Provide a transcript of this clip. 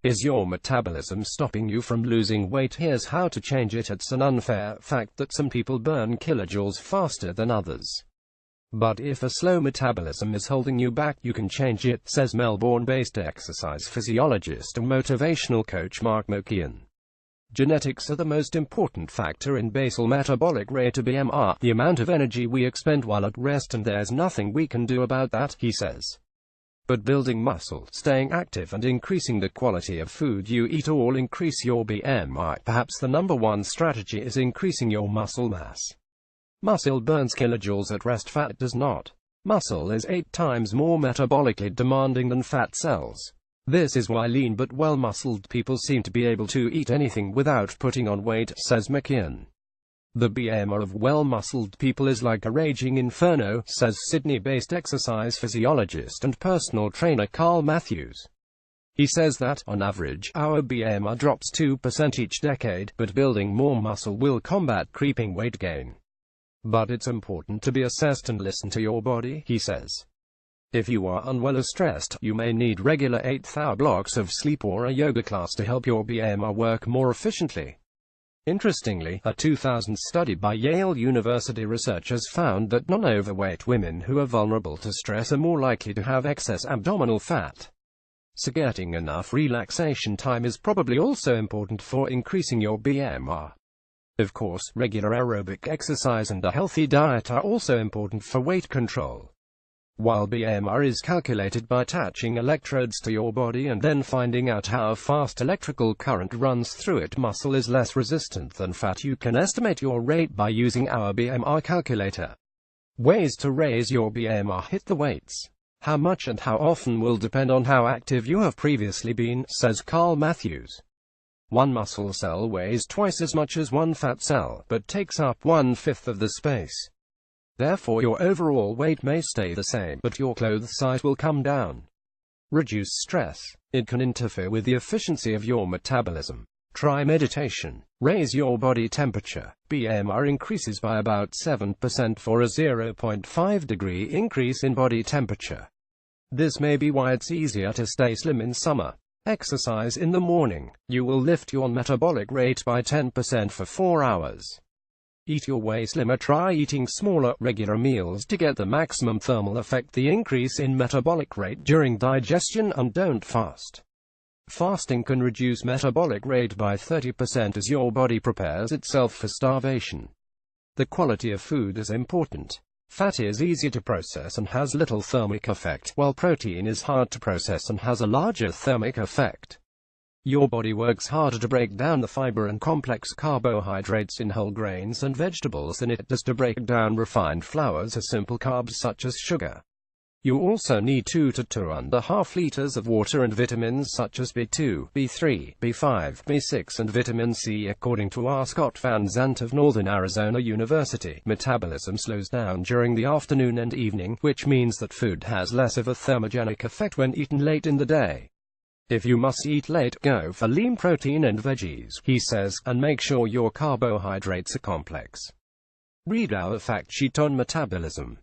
Is your metabolism stopping you from losing weight? Here's how to change it. It's an unfair fact that some people burn kilojoules faster than others. But if a slow metabolism is holding you back, you can change it, says Melbourne-based exercise physiologist and motivational coach Mark McKeon. Genetics are the most important factor in basal metabolic rate, BMR, the amount of energy we expend while at rest, and there's nothing we can do about that, he says. But building muscle, staying active and increasing the quality of food you eat all increase your BMI. Perhaps the number one strategy is increasing your muscle mass. Muscle burns kilojoules at rest, fat does not. Muscle is 8 times more metabolically demanding than fat cells. This is why lean but well-muscled people seem to be able to eat anything without putting on weight, says McKeon. The BMR of well-muscled people is like a raging inferno, says Sydney-based exercise physiologist and personal trainer Carl Matthews. He says that, on average, our BMR drops 2% each decade, but building more muscle will combat creeping weight gain. But it's important to be assessed and listen to your body, he says. If you are unwell or stressed, you may need regular 8-hour blocks of sleep or a yoga class to help your BMR work more efficiently. Interestingly, a 2000 study by Yale University researchers found that non-overweight women who are vulnerable to stress are more likely to have excess abdominal fat. So getting enough relaxation time is probably also important for increasing your BMR. Of course, regular aerobic exercise and a healthy diet are also important for weight control. While BMR is calculated by attaching electrodes to your body and then finding out how fast electrical current runs through it, muscle is less resistant than fat. You can estimate your rate by using our BMR calculator. Ways to raise your BMR: hit the weights. How much and how often will depend on how active you have previously been, says Carl Matthews. One muscle cell weighs twice as much as one fat cell, but takes up 1/5 of the space. Therefore your overall weight may stay the same, but your clothes size will come down. Reduce stress. It can interfere with the efficiency of your metabolism. Try meditation. Raise your body temperature. BMR increases by about 7% for a 0.5 degree increase in body temperature. This may be why it's easier to stay slim in summer. Exercise in the morning. You will lift your metabolic rate by 10% for 4 hours. Eat your way slimmer. Try eating smaller, regular meals to get the maximum thermal effect, the increase in metabolic rate during digestion, and don't fast. Fasting can reduce metabolic rate by 30% as your body prepares itself for starvation. The quality of food is important. Fat is easy to process and has little thermic effect, while protein is hard to process and has a larger thermic effect. Your body works harder to break down the fiber and complex carbohydrates in whole grains and vegetables than it does to break down refined flours or simple carbs such as sugar. You also need 2 to 2.5 liters of water and vitamins such as B2, B3, B5, B6 and vitamin C, according to R. Scott Van Zandt of Northern Arizona University. Metabolism slows down during the afternoon and evening, which means that food has less of a thermogenic effect when eaten late in the day. If you must eat late, go for lean protein and veggies, he says, and make sure your carbohydrates are complex. Read our fact sheet on metabolism.